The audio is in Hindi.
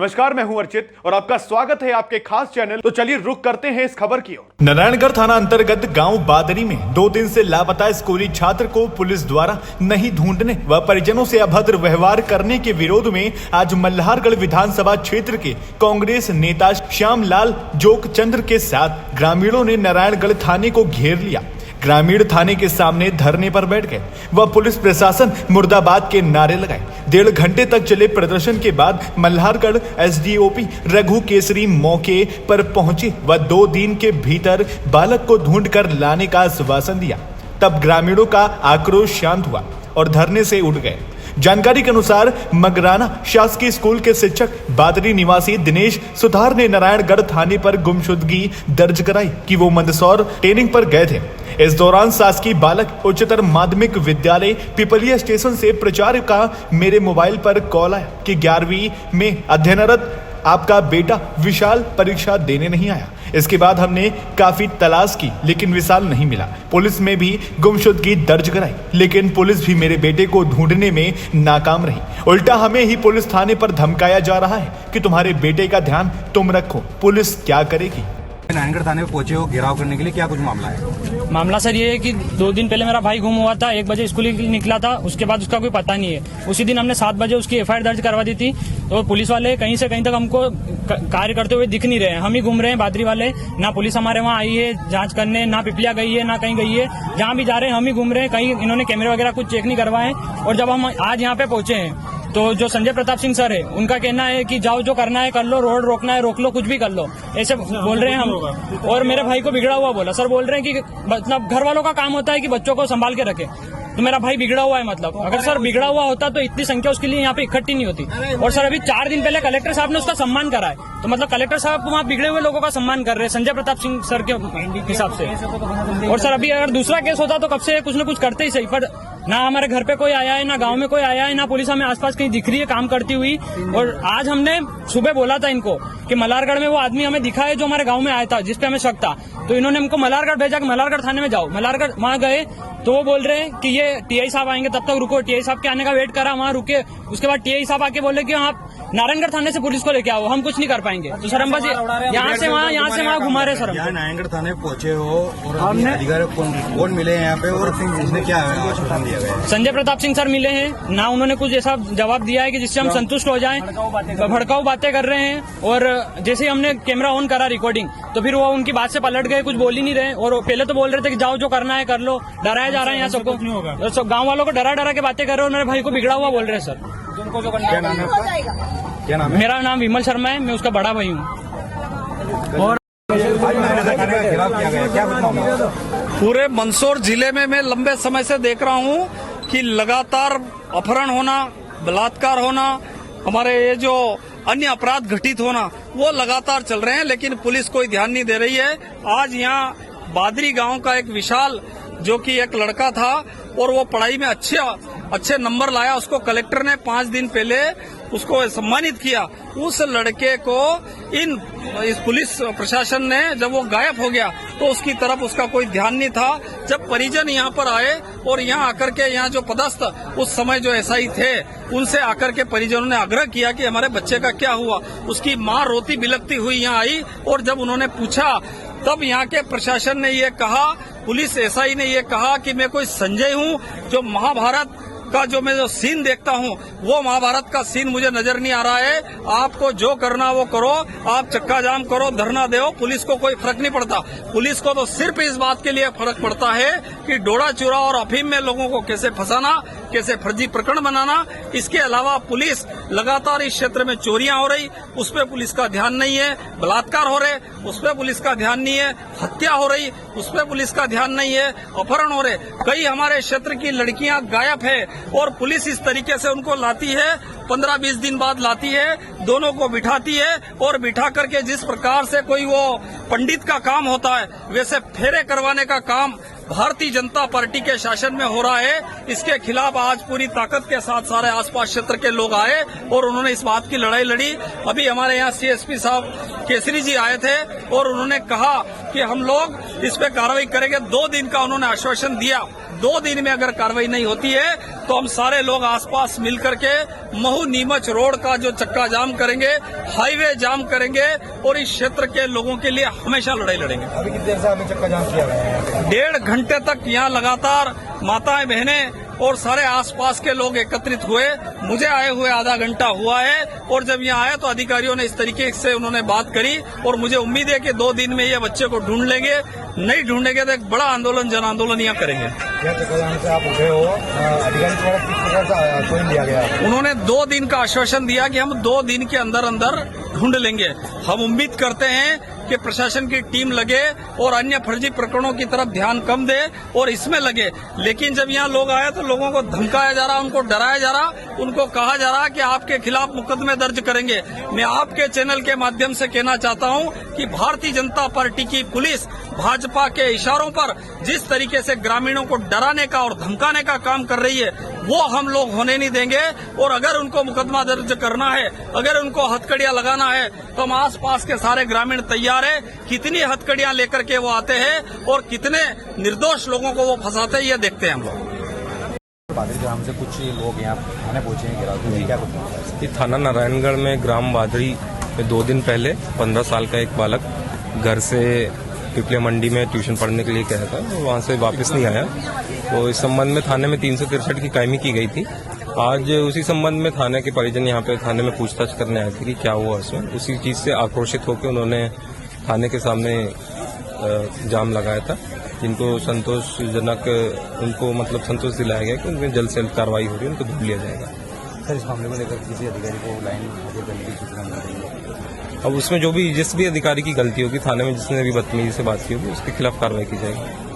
नमस्कार, मैं हूं अर्चित और आपका स्वागत है आपके खास चैनल। तो चलिए रुक करते हैं इस खबर की ओर। नारायणगढ़ थाना अंतर्गत गांव बादरी में 2 दिन से लापता स्कूली छात्र को पुलिस द्वारा नहीं ढूंढने व परिजनों से अभद्र व्यवहार करने के विरोध में आज मल्हारगढ़ विधानसभा क्षेत्र के कांग्रेस नेता श्यामलाल जोगचंद्र के साथ ग्रामीणों ने नारायणगढ़ थाने को घेर लिया। ग्रामीण थाने के सामने धरने पर बैठ गए व पुलिस प्रशासन मुर्दाबाद के नारे लगाए। 1.5 घंटे तक चले प्रदर्शन के बाद मल्हारगढ़ एसडीओपी रघु केसरी मौके पर पहुंचे व 2 दिन के भीतर बालक को ढूंढ कर लाने का आश्वासन दिया। तब ग्रामीणों का आक्रोश शांत हुआ और धरने से उठ गए। जानकारी के अनुसार मगराना शासकीय स्कूल के शिक्षक बादरी निवासी दिनेश सुतार ने नारायणगढ़ थाने पर गुमशुदगी दर्ज कराई कि वो मंदसौर ट्रेनिंग पर गए थे। इस दौरान शासकीय बालक उच्चतर माध्यमिक विद्यालय पिपलिया स्टेशन से प्राचार्य का मेरे मोबाइल पर कॉल आया कि 11वीं में अध्ययनरत आपका बेटा विशाल परीक्षा देने नहीं आया। इसके बाद हमने काफी तलाश की लेकिन विशाल नहीं मिला। पुलिस में भी गुमशुदगी दर्ज कराई लेकिन पुलिस भी मेरे बेटे को ढूंढने में नाकाम रही। उल्टा हमें ही पुलिस थाने पर धमकाया जा रहा है कि तुम्हारे बेटे का ध्यान तुम रखो। पुलिस क्या करेगी? नारायणगढ़ थाने में पहुंचे हो घेराव करने के लिए, क्या कुछ मामला है? मामला सर ये है कि 2 दिन पहले मेरा भाई गुम हुआ था। 1 बजे स्कूल निकला था, उसके बाद उसका कोई पता नहीं है। उसी दिन हमने 7 बजे उसकी एफआईआर दर्ज करवा दी थी। तो पुलिस वाले कहीं से कहीं तक हमको कार्य करते हुए दिख नहीं रहे हैं। हम ही घूम रहे हैं बादरी वाले। ना पुलिस हमारे वहाँ आई है जांच करने, ना पिपलिया गई है, ना कहीं गई है। जहाँ भी जा रहे हैं हम ही घूम रहे हैं। कहीं इन्होंने कैमरे वगैरह कुछ चेक नहीं करवाए। और जब हम आज यहाँ पे पहुंचे हैं तो जो संजय प्रताप सिंह सर है उनका कहना है कि जाओ जो करना है कर लो, रोड रोकना है रोक लो, कुछ भी कर लो, ऐसे बोल रहे हैं हम। और मेरे भाई को बिगड़ा हुआ बोला। सर बोल रहे हैं कि मतलब घर वालों का काम होता है कि बच्चों को संभाल के रखे, तो मेरा भाई बिगड़ा हुआ है। मतलब अगर सर बिगड़ा हुआ होता तो इतनी संख्या उसके लिए यहाँ पे इकट्ठी नहीं होती। और सर अभी 4 दिन पहले कलेक्टर साहब ने उसका सम्मान करा है, तो मतलब कलेक्टर साहब वहाँ बिगड़े हुए लोगों का सम्मान कर रहे हैं संजय प्रताप सिंह सर के हिसाब से। और सर अभी अगर दूसरा केस होता तो कब से कुछ न कुछ करते ही सही, पर ना हमारे घर पे कोई आया है, ना गांव में कोई आया है, ना पुलिस हमें आसपास कहीं दिख रही है काम करती हुई। और आज हमने सुबह बोला था इनको कि मल्हारगढ़ में वो आदमी हमें दिखा है जो हमारे गांव में आया था, जिसपे हमें शक था। तो इन्होंने हमको मल्हारगढ़ भेजा कि मल्हारगढ़ थाने में जाओ। मल्हारगढ़ वहाँ गए तो वो बोल रहे हैं कि ये टीआई साहब आएंगे, तब तक रुको। टीआई साहब के आने का वेट करा, वहाँ रुके। उसके बाद टीआई साहब आके बोले कि आप नारायणगढ़ थाने से पुलिस को लेके आओ, हम कुछ नहीं कर पाएंगे। तो सर हम बस यहाँ से वहाँ घुमा रहे सर। नारायणगढ़ थाने पहुंचे हो और अधिकारी कौन मिले हैं यहाँ पे और उसने क्या आश्वासन दिया गया? संजय प्रताप सिंह सर मिले हैं ना, उन्होंने कुछ ऐसा जवाब दिया है कि जिससे हम संतुष्ट हो जाएं। भड़काऊ बातें कर रहे हैं और जैसे ही हमने कैमरा ऑन करा रिकॉर्डिंग तो फिर वो उनकी बात से पलट गए, कुछ बोल ही नहीं रहे। और पहले तो बोल रहे थे कि जाओ जो करना है कर लो, डराया जा रहा है यहाँ सबको। सब गाँव वालों को डरा के बातें कर रहे हो। मेरे भाई को बिगड़ा हुआ बोल रहे हैं सर। क्या नाम है? क्या नाम है? मेरा नाम विमल शर्मा है, मैं उसका बड़ा भाई हूँ। और घेराव किया गया, क्या कुछ मामला है? पूरे मंदसौर जिले में मैं लंबे समय से देख रहा हूं कि लगातार अपहरण होना, बलात्कार होना, हमारे ये जो अन्य अपराध घटित होना वो लगातार चल रहे हैं, लेकिन पुलिस कोई ध्यान नहीं दे रही है। आज यहाँ बादरी गांव का एक विशाल जो कि एक लड़का था और वो पढ़ाई में अच्छे नंबर लाया, उसको कलेक्टर ने 5 दिन पहले उसको सम्मानित किया। उस लड़के को इस पुलिस प्रशासन ने जब वो गायब हो गया तो उसकी तरफ उसका कोई ध्यान नहीं था। जब परिजन यहाँ पर आए और यहाँ आकर के यहाँ जो पदस्थ उस समय जो एसआई थे उनसे आकर के परिजनों ने आग्रह किया कि हमारे बच्चे का क्या हुआ। उसकी माँ रोती बिलखती हुई यहाँ आई और जब उन्होंने पूछा तब यहाँ के प्रशासन ने ये कहा, पुलिस एसआई ने ये कहा कि मैं कोई संजय हूँ, जो महाभारत का जो मैं जो सीन देखता हूँ वो महाभारत का सीन मुझे नजर नहीं आ रहा है। आपको जो करना वो करो, आप चक्का जाम करो, धरना दो, पुलिस को कोई फर्क नहीं पड़ता। पुलिस को तो सिर्फ इस बात के लिए फर्क पड़ता है कि डोडा चूरा और अफीम में लोगों को कैसे फंसाना, कैसे फर्जी प्रकरण बनाना। इसके अलावा पुलिस लगातार इस क्षेत्र में चोरियां हो रही, उस पर पुलिस का ध्यान नहीं है। बलात्कार हो रहे, उस पर पुलिस का ध्यान नहीं है। हत्या हो रही, उस पर पुलिस का ध्यान नहीं है। अपहरण हो रहे, कई हमारे क्षेत्र की लड़कियां गायब है और पुलिस इस तरीके से उनको लाती है, 15-20 दिन बाद लाती है, दोनों को बिठाती है और बिठा करके जिस प्रकार से कोई वो पंडित का काम होता है वैसे फेरे करवाने का काम भारतीय जनता पार्टी के शासन में हो रहा है। इसके खिलाफ आज पूरी ताकत के साथ सारे आसपास क्षेत्र के लोग आए और उन्होंने इस बात की लड़ाई लड़ी। अभी हमारे यहाँ सीएसपी साहब केसरी जी आए थे और उन्होंने कहा कि हम लोग इस पे कार्रवाई करेंगे। 2 दिन का उन्होंने आश्वासन दिया। 2 दिन में अगर कार्रवाई नहीं होती है तो हम सारे लोग आसपास मिल करके महू नीमच रोड का जो चक्का जाम करेंगे, हाईवे जाम करेंगे और इस क्षेत्र के लोगों के लिए हमेशा लड़ाई लड़ेंगे। अभी कितनी देर से हमें चक्का जाम किया गया है? 1.5 घंटे तक यहाँ लगातार माताएं बहनें और सारे आसपास के लोग एकत्रित हुए। मुझे आए हुए आधा घंटा हुआ है और जब यहाँ आया तो अधिकारियों ने इस तरीके से उन्होंने बात करी और मुझे उम्मीद है कि 2 दिन में ये बच्चे को ढूंढ लेंगे। नहीं ढूंढेंगे तो एक बड़ा आंदोलन, जन आंदोलन यहाँ करेंगे। यह चक्का जाम से आप उठे हो, अधिकारी द्वारा किस प्रकार से आश्वासन दिया गया? उन्होंने 2 दिन का आश्वासन दिया कि हम 2 दिन के अंदर अंदर ढूंढ लेंगे। हम उम्मीद करते हैं कि प्रशासन की टीम लगे और अन्य फर्जी प्रकरणों की तरफ ध्यान कम दे और इसमें लगे। लेकिन जब यहाँ लोग आए तो लोगों को धमकाया जा रहा, उनको डराया जा रहा, उनको कहा जा रहा कि आपके खिलाफ मुकदमे दर्ज करेंगे। मैं आपके चैनल के माध्यम से कहना चाहता हूँ कि भारतीय जनता पार्टी की पुलिस भाजपा के इशारों पर जिस तरीके से ग्रामीणों को डराने का और धमकाने का काम कर रही है, वो हम लोग होने नहीं देंगे। और अगर उनको मुकदमा दर्ज करना है, अगर उनको हथकड़ियां लगाना है, तो हम आसपास के सारे ग्रामीण तैयार है। कितनी हथकड़ियां लेकर के वो आते हैं और कितने निर्दोष लोगों को वो फंसाते हैं, ये देखते हैं हम लोग। बादरी ग्राम से कुछ लोग यहाँ थाने पहुंचे हैं, गिरा क्या कुछ? ये थाना नारायणगढ़ में ग्राम बादरी में 2 दिन पहले 15 साल का एक बालक घर से पिपलिया मंडी में ट्यूशन पढ़ने के लिए गया था, वहाँ से वापस नहीं आया। तो इस संबंध में थाने में 363 की कायमी की गई थी। आज उसी संबंध में थाने के परिजन यहाँ पे थाने में पूछताछ करने आए थे कि क्या हुआ उसमें। उसी चीज से आक्रोशित होकर उन्होंने थाने के सामने जाम लगाया था, जिनको संतोषजनक उनको मतलब संतोष दिलाया गया कि उनमें जल्द से जल्द कार्रवाई हो रही है, उनको ढूंढ लिया जाएगा। सर, इस मामले को लेकर किसी अधिकारी को लाइन करने की सूचना मिल रही है? अब उसमें जिस भी अधिकारी की गलती होगी, थाने में जिसने भी बदतमीजी से बात की होगी, उसके खिलाफ कार्रवाई की जाएगी।